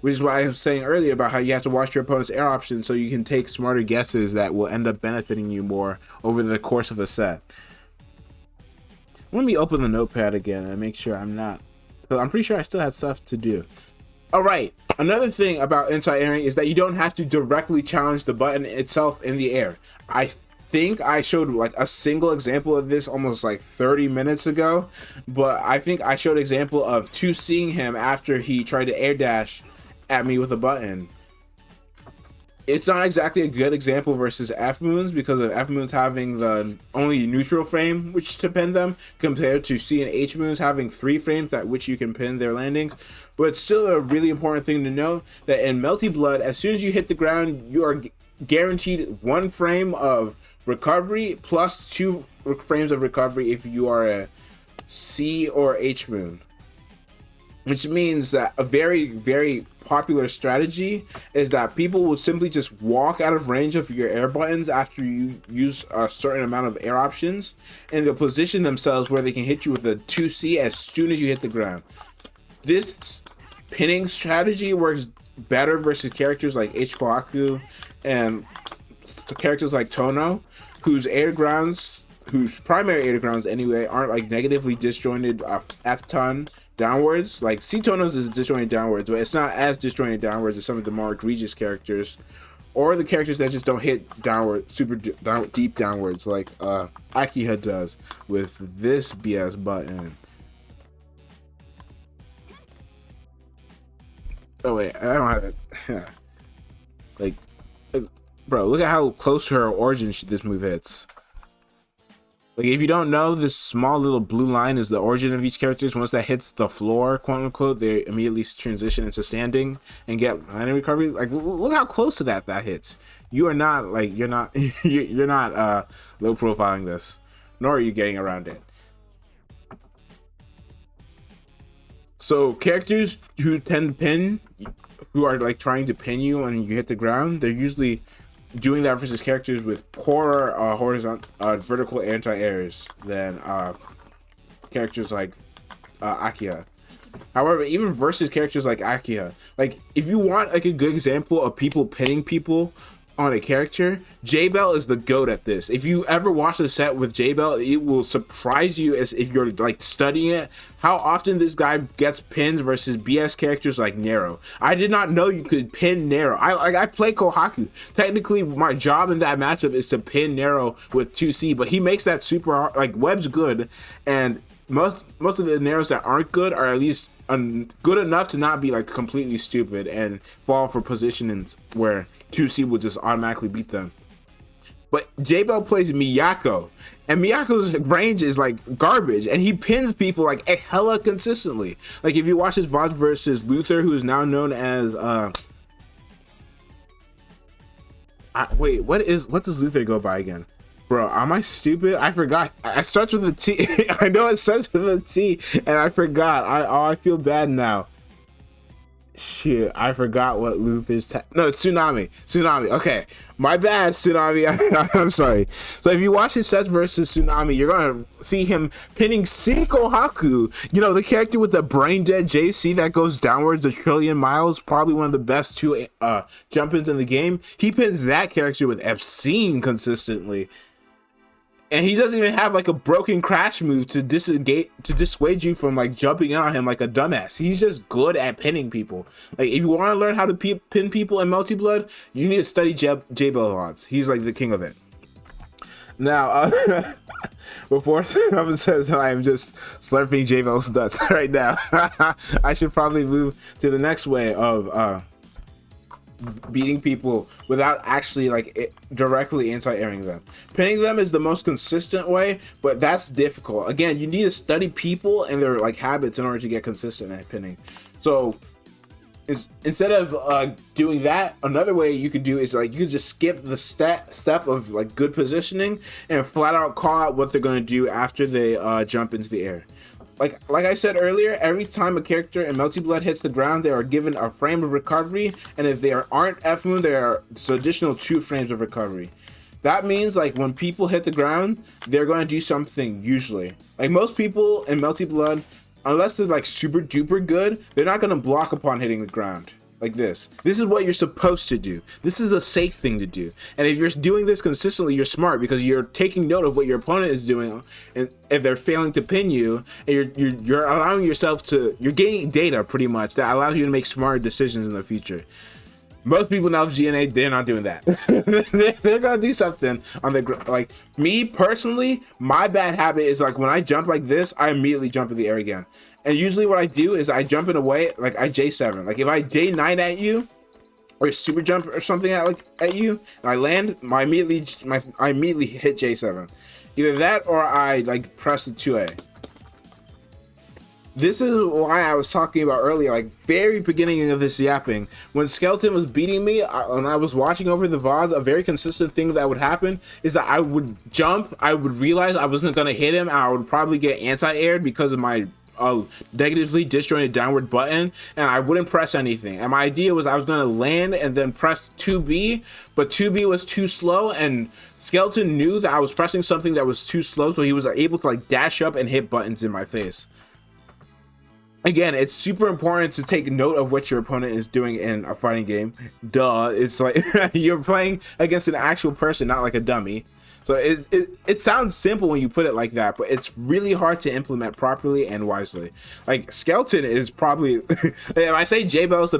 Which is what I was saying earlier about how you have to watch your opponent's air options so you can take smarter guesses that will end up benefiting you more over the course of a set. Let me open the notepad again and make sure I'm not, because I'm pretty sure I still had stuff to do. Alright, another thing about anti-airing is that you don't have to directly challenge the button itself in the air. I think I showed like a single example of this almost like 30 minutes ago, but I think I showed an example of 2C'ing him after he tried to air dash at me with a button. It's not exactly a good example versus F moons, because of F moons having the only neutral frame which to pin them, compared to C and H moons having 3 frames at which you can pin their landings. But it's still a really important thing to know that in Melty Blood, as soon as you hit the ground, you are guaranteed 1 frame of recovery plus 2 frames of recovery if you are a C or H moon. Which means that a very, very popular strategy is that people will simply just walk out of range of your air buttons after you use a certain amount of air options, and they'll position themselves where they can hit you with a 2C as soon as you hit the ground. This pinning strategy works better versus characters like H-Kkohaku and characters like Tono, whose primary air grounds anyway aren't like negatively disjointed F-ton downwards. Like C-Tonos is disjointed downwards, but it's not as disjointed downwards as some of the more egregious characters, or the characters that just don't hit downward, deep downwards, like H-Kkohaku does with this BS button. Oh wait, I don't have it. Like, bro, look at how close to her origin this move hits. Like, if you don't know, this small little blue line is the origin of each character. Once that hits the floor, quote unquote, they immediately transition into standing and get landing recovery. Like, look how close to that hits. You are not like you're not low profiling this, nor are you getting around it. So characters who tend to pin, who are like trying to pin you when you hit the ground, they're usually doing that versus characters with poorer vertical anti-airs than characters like H-Kkohaku. However, even versus characters like H-Kkohaku, like if you want like a good example of people pinning people on a character, J-Bell is the GOAT at this. If you ever watch a set with J-Bell, it will surprise you, as if you're like studying it, how often this guy gets pinned versus BS characters like Nero. I did not know you could pin Nero. I play Kohaku. Technically, my job in that matchup is to pin Nero with 2C, but he makes that super hard. Like, Web's good, and most of the Neros that aren't good are at least good enough to not be like completely stupid and fall for positions where 2C will just automatically beat them. But J-Bell plays Miyako, and Miyako's range is like garbage, and he pins people like hella consistently. Like, if you watch his VOD versus Luther, who is now known as wait, what does Luther go by again? Bro, am I stupid? I forgot. I starts with a T. I know it starts with a T, and I forgot. I feel bad now. Shit, I forgot what Luther's no, it's Tsunami. Okay, my bad, Tsunami. I'm sorry. So if you watch his sets versus Tsunami, you're gonna see him pinning H-Kkohaku. You know, the character with the brain dead JC that goes downwards 1 trillion miles, probably one of the best 2 jump-ins in the game. He pins that character with obscene consistently. And he doesn't even have like a broken crash move to dissuade you from like jumping on him like a dumbass. He's just good at pinning people. Like, if you want to learn how to pin people in Melty Blood, you need to study J-Bell odds. He's like the king of it. Now, before someone says that I am just slurping J-Bell's nuts right now, I should probably move to the next way of beating people without actually like directly anti-airing them. Pinning them is the most consistent way, but that's difficult. Again, you need to study people and their like habits in order to get consistent at pinning. So instead of doing that, another way you could do is like you could just skip the step of like good positioning and flat out call out what they're going to do after they jump into the air. Like I said earlier, every time a character in Melty Blood hits the ground, they are given a frame of recovery, and if they aren't F-Moon, there are additional 2 frames of recovery. That means like when people hit the ground, they're going to do something usually. Like most people in Melty Blood, unless they're like super duper good, they're not going to block upon hitting the ground. Like this is what you're supposed to do. This is a safe thing to do. And if you're doing this consistently, you're smart because you're taking note of what your opponent is doing. And if they're failing to pin you, and you're allowing yourself to, you're gaining data pretty much that allows you to make smarter decisions in the future. Most people now with GNA, they're not doing that. They're gonna do something on the like me personally. My bad habit is like when I jump like this, I immediately jump in the air again. And usually what I do is I jump in a way like I J7. Like if I J9 at you or super jump or something at you and I land, I immediately hit J7. Either that or I like press the 2A. This is why I was talking about earlier, like very beginning of this yapping, when Skeleton was beating me, when I was watching over the VODs, a very consistent thing that would happen is that I would jump, I would realize I wasn't going to hit him, and I would probably get anti-aired because of my negatively disjointed downward button, and I wouldn't press anything. And my idea was I was going to land and then press 2B, but 2B was too slow, and Skeleton knew that I was pressing something that was too slow, so he was able to like dash up and hit buttons in my face. Again, it's super important to take note of what your opponent is doing in a fighting game. Duh, it's like you're playing against an actual person, not like a dummy. So it sounds simple when you put it like that, but it's really hard to implement properly and wisely. Like Skeleton is probably, if I say J-Bell is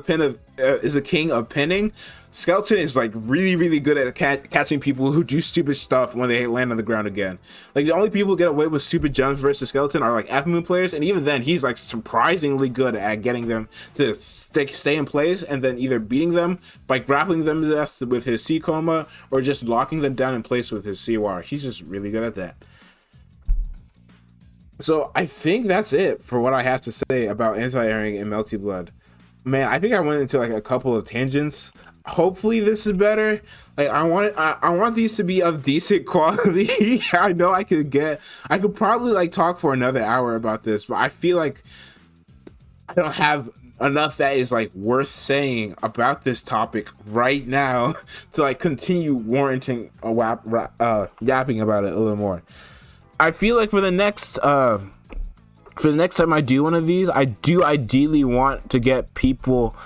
a king of pinning, Skeleton is like really good at catching people who do stupid stuff when they land on the ground again. Like the only people who get away with stupid jumps versus Skeleton are like F-Moon players, and even then he's like surprisingly good at getting them to stay in place and then either beating them by grappling them to death with his H-Kkohaku or just locking them down in place with his C-War. He's just really good at that. So I think that's it for what I have to say about anti-airing in Melty Blood. Man, I think I went into like a couple of tangents. Hopefully this is better. Like I want these to be of decent quality. I know I could probably like talk for another hour about this, but I feel like I don't have enough that is like worth saying about this topic right now to like continue warranting yapping about it a little more. I feel like for the next time I do one of these, I do ideally want to get people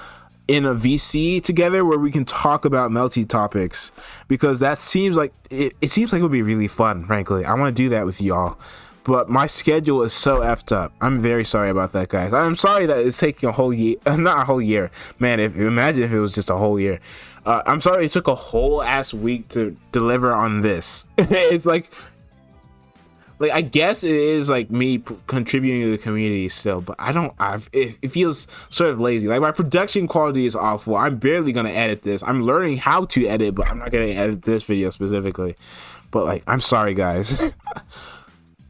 in a VC together where we can talk about Melty topics, because that seems like it seems like it would be really fun. Frankly, I want to do that with y'all, but my schedule is so effed up. I'm very sorry about that, guys. I'm sorry that it's taking a whole year, not a whole year, man. Imagine if it was just a whole year. I'm sorry it took a whole ass week to deliver on this. It's like I guess it is like me contributing to the community still, but it feels sort of lazy. Like my production quality is awful. I'm barely gonna edit this. I'm learning how to edit, but I'm not gonna edit this video specifically. But like, I'm sorry, guys.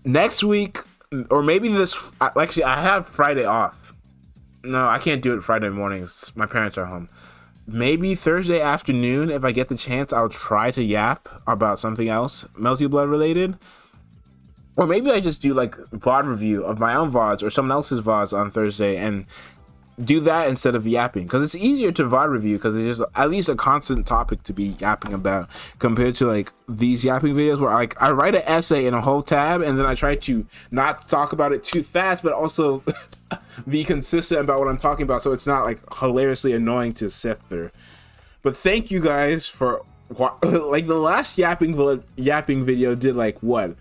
Next week, or maybe actually I have Friday off. No, I can't do it Friday mornings. My parents are home. Maybe Thursday afternoon, if I get the chance, I'll try to yap about something else Melty Blood related. Or maybe I just do like VOD review of my own VODs or someone else's VODs on Thursday and do that instead of yapping. Because it's easier to VOD review because it's just at least a constant topic to be yapping about compared to like these yapping videos where like I write an essay in a whole tab and then I try to not talk about it too fast but also be consistent about what I'm talking about so it's not like hilariously annoying to sift through. But thank you guys for like the last yapping video did like what?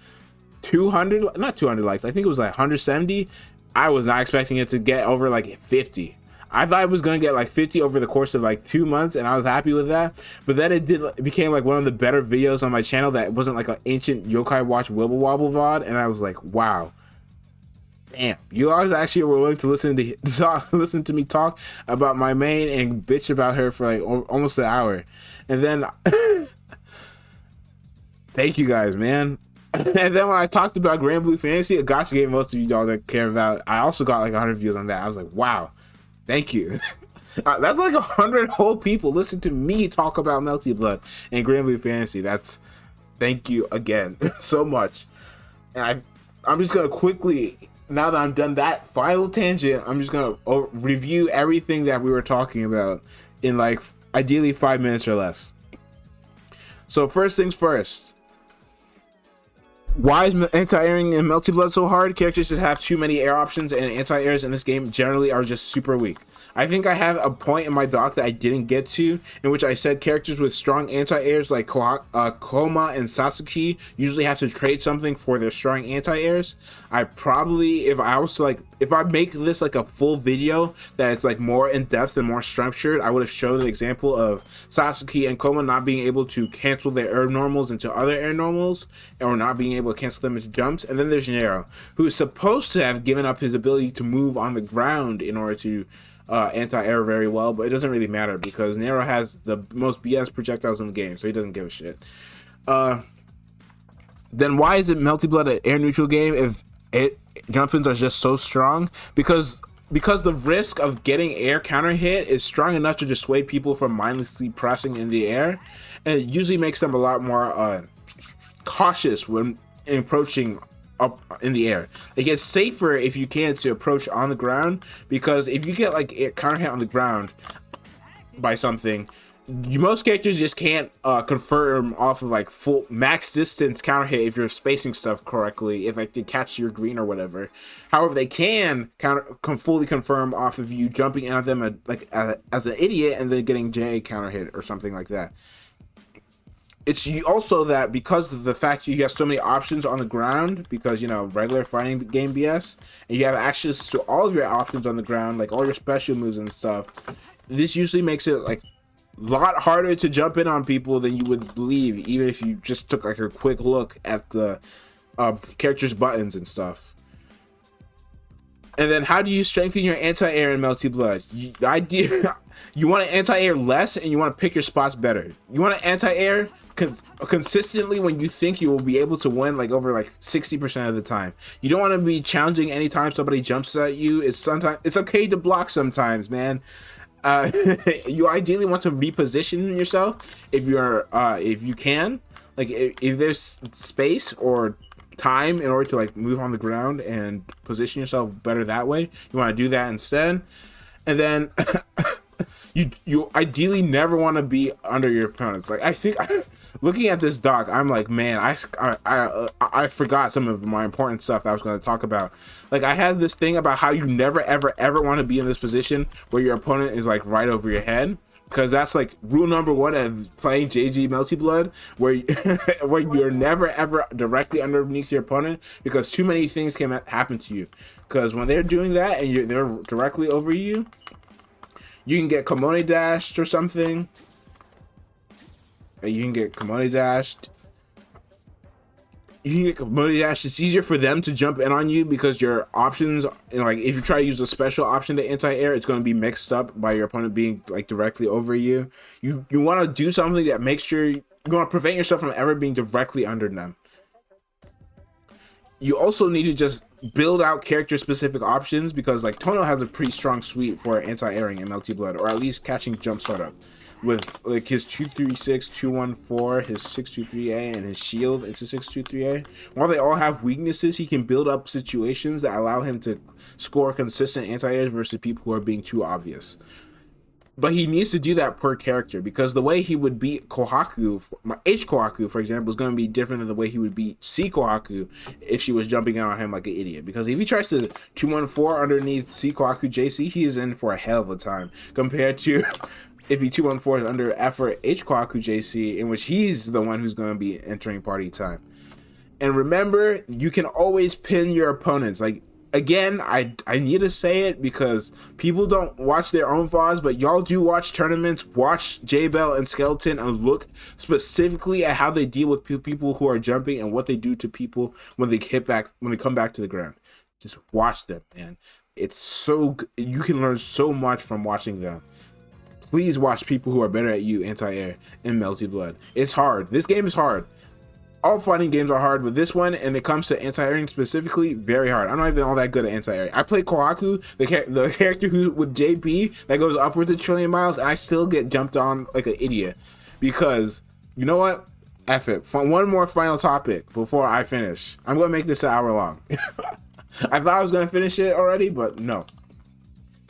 200, not 200 likes. I think it was like 170. I was not expecting it to get over like 50. I thought it was going to get like 50 over the course of like 2 months, and I was happy with that. But then it became like one of the better videos on my channel that wasn't like an ancient Yokai Watch Wibble Wobble VOD, and I was like, wow. Damn, you guys actually were willing to listen to me talk about my main and bitch about her for like almost an hour, and then thank you guys, man. And then when I talked about Grand Blue Fantasy, a gotcha game most of y'all that care about, I also got like 100 views on that. I was like, wow, thank you. That's like 100 whole people listen to me talk about Melty Blood and Grand Blue Fantasy. That's thank you again so much. And I'm just gonna quickly, now that I'm done that final tangent, I'm just gonna review everything that we were talking about in like ideally 5 minutes or less. So first things first. Why is anti-airing in Melty Blood so hard? Characters just have too many air options, and anti-airs in this game generally are just super weak. I think I have a point in my doc that I didn't get to, in which I said characters with strong anti-airs like Koma and Sasuke usually have to trade something for their strong anti-airs. I probably, if I make this like a full video that's like more in depth and more structured, I would have shown an example of Sasuke and Koma not being able to cancel their air normals into other air normals, or not being able to cancel them into jumps. And then there's Nero, who is supposed to have given up his ability to move on the ground in order to anti-air very well, but it doesn't really matter because Nero has the most BS projectiles in the game, so he doesn't give a shit. Then why is it Melty Blood an air neutral game if jump-ins are just so strong? Because the risk of getting air counter hit is strong enough to dissuade people from mindlessly pressing in the air, and it usually makes them a lot more cautious when approaching up in the air. Like, it's safer if you can to approach on the ground, because if you get like a counter hit on the ground by something, most characters just can't confirm off of like full max distance counter hit if you're spacing stuff correctly, if like they catch your green or whatever. However, they can fully confirm off of you jumping at them as an idiot and then getting J counter hit or something like that. It's also that because of the fact you have so many options on the ground, because, you know, regular fighting game BS, and you have access to all of your options on the ground, like all your special moves and stuff, this usually makes it like a lot harder to jump in on people than you would believe, even if you just took like a quick look at the character's buttons and stuff. And then how do you strengthen your anti-air in Melty Blood? You want to anti-air less, and you want to pick your spots better. You want to anti-air consistently when you think you will be able to win, like over like 60% of the time. You don't want to be challenging anytime somebody jumps at you. It's okay to block sometimes, man. You ideally want to reposition yourself if you can, like if there's space or time in order to like move on the ground and position yourself better that way. You want to do that instead. And then you ideally never want to be under your opponents. Like, I think looking at this doc, I'm like, man, I forgot some of my important stuff that I was going to talk about. Like, I had this thing about how you never ever want to be in this position where your opponent is like right over your head, because that's like rule number one of playing JG Melty Blood, where where you're never ever directly underneath your opponent, because too many things can happen to you. Because when they're doing that and they're directly over you, you can get Kimono dashed or something. You can get Kimono dashed. It's easier for them to jump in on you because your options, like if you try to use a special option to anti-air, it's going to be mixed up by your opponent being like directly over you. You want to do something that makes sure you want to prevent yourself from ever being directly under them. You also need to just build out character specific options, because like Tono has a pretty strong suite for anti-airing in Melty Blood, or at least catching jump startup, with like his 236, 214, his 623A, and his shield into 623A. While they all have weaknesses, he can build up situations that allow him to score consistent anti-airs versus people who are being too obvious. But he needs to do that per character, because the way he would beat Kohaku, H-Kkohaku, for example, is going to be different than the way he would beat C-Kkohaku if she was jumping out on him like an idiot. Because if he tries to 214 underneath C-Kkohaku JC, he is in for a hell of a time, compared to if he 214 under effort H-Kkohaku JC, in which he's the one who's going to be entering party time. And remember, you can always pin your opponents. Like, again, I need to say it because people don't watch their own VODs, but y'all do watch tournaments, watch J-Bell and Skeleton, and look specifically at how they deal with people who are jumping and what they do to people when they come back to the ground. Just watch them, man. It's so you can learn so much from watching them. Please watch people who are better at you anti-air in Melty Blood. It's hard. This game is hard. All fighting games are hard, but this one, and it comes to anti-airing specifically, very hard. I'm not even all that good at anti-airing. I play Kohaku, the character who with JP that goes upwards of 1 trillion miles, and I still get jumped on like an idiot. Because, you know what? F it. One more final topic before I finish. I'm going to make this an hour long. I thought I was going to finish it already, but no.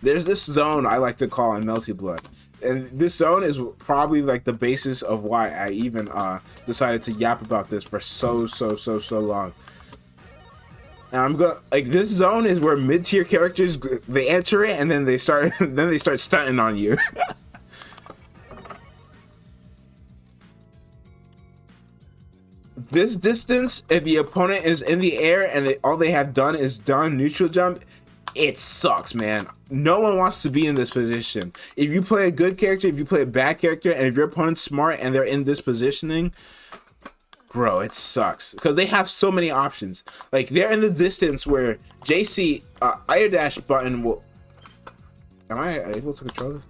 There's this zone I like to call in Melty Blood. And this zone is probably like the basis of why I even decided to yap about this for so long. And I'm gonna like this zone is where mid-tier characters they enter it and then they start stunting on you. This distance, if the opponent is in the air and all they have done is done neutral jump, it sucks, man. No one wants to be in this position. If you play a good character, if you play a bad character, and if your opponent's smart and they're in this positioning, bro, it sucks. Because they have so many options. Like, they're in the distance where JC, air dash button will... Am I able to control this?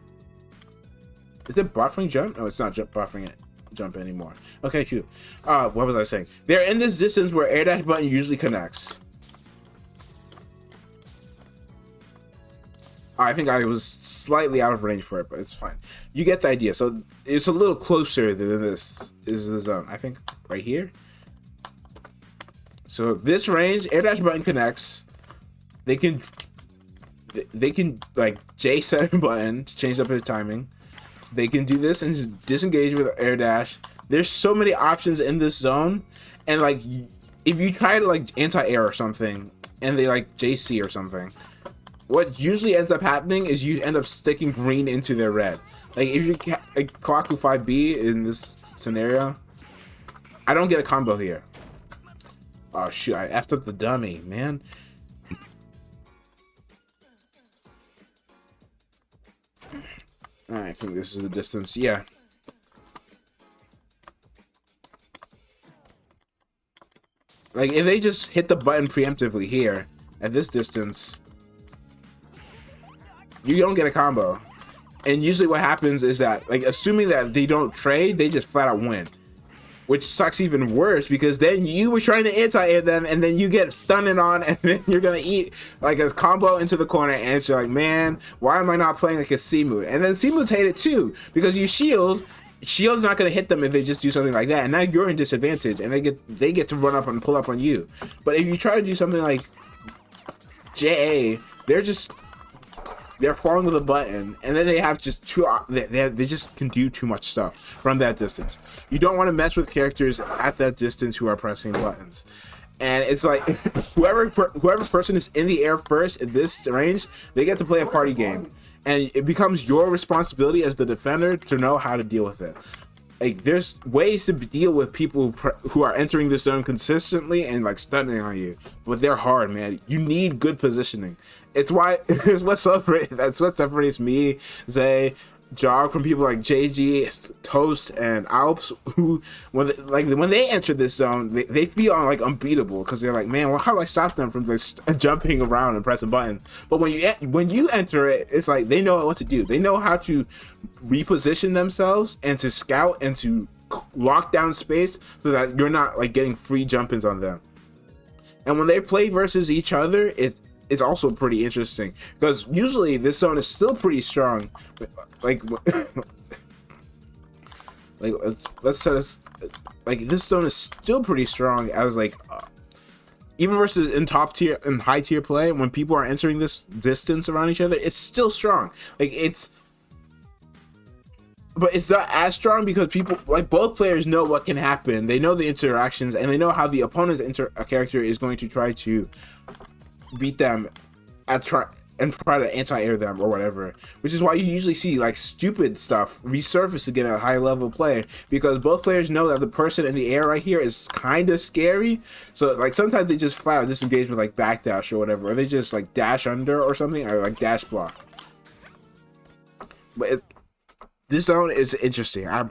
Is it buffering jump? No, it's not buffering it. Jump anymore. Okay, cute. What was I saying? They're in this distance where air dash button usually connects. I think I was slightly out of range for it, but it's fine. You get the idea. So it's a little closer than this is the zone. I think right here. So this range, air dash button connects. They can like J7 button to change up their timing. They can do this and disengage with air dash. There's so many options in this zone, and like if you try to like anti-air or something, and they like JC or something, what usually ends up happening is you end up sticking green into their red. Like if you like H-Kkohaku 5B in this scenario, I don't get a combo here. Oh shoot, I effed up the dummy, man. I think this is the distance. Yeah. Like if they just hit the button preemptively here at this distance, you don't get a combo. And usually what happens is that, like, assuming that they don't trade, they just flat out win. Which sucks even worse, because then you were trying to anti-air them, and then you get stunned on, and then you're gonna eat like a combo into the corner, and it's like, man, why am I not playing like a C-mood? And then C-moods hate it too, because you shield's not gonna hit them if they just do something like that, and now you're in disadvantage, and they get to run up and pull up on you. But if you try to do something like JA, they're falling with a button, and then they have just they just can do too much stuff from that distance. You don't want to mess with characters at that distance who are pressing buttons. And it's like whoever person is in the air first in this range, they get to play a party game, and it becomes your responsibility as the defender to know how to deal with it. Like there's ways to deal with people who are entering this zone consistently and like stunning on you, but they're hard, man. You need good positioning. It's what separates me, Zay, Jog from people like JG, Toast, and Alps, who when they enter this zone, they feel like unbeatable because they're like, man, well, how do I stop them from just jumping around and pressing buttons? But when you enter it, it's like they know what to do. They know how to reposition themselves and to scout and to lock down space so that you're not like getting free jump-ins on them. And when they play versus each other, it's also pretty interesting because usually this zone is still pretty strong. Like let's set us like this zone is still pretty strong as like even versus in top tier and high tier play, when people are entering this distance around each other, it's still strong. But it's not as strong because people like both players know what can happen. They know the interactions and they know how the opponent's character is going to try to beat them and try to anti-air them or whatever, which is why you usually see like stupid stuff resurface again at high level play, because both players know that the person in the air right here is kind of scary. So like sometimes they just flat out disengage with like backdash or whatever, or they just like dash under or something, or like dash block. But this zone is interesting. I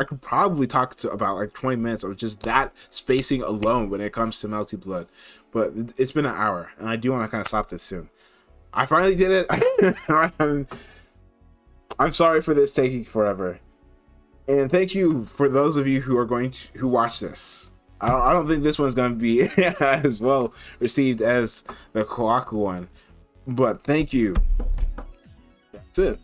could probably talk about like 20 minutes of just that spacing alone when it comes to Melty Blood. but it's been an hour, and I do want to kind of stop this soon. I finally did it. I'm sorry for this taking forever, and thank you for those of you who are who watch this. I don't think this one's going to be as well received as the Kohaku one, but thank you. That's it.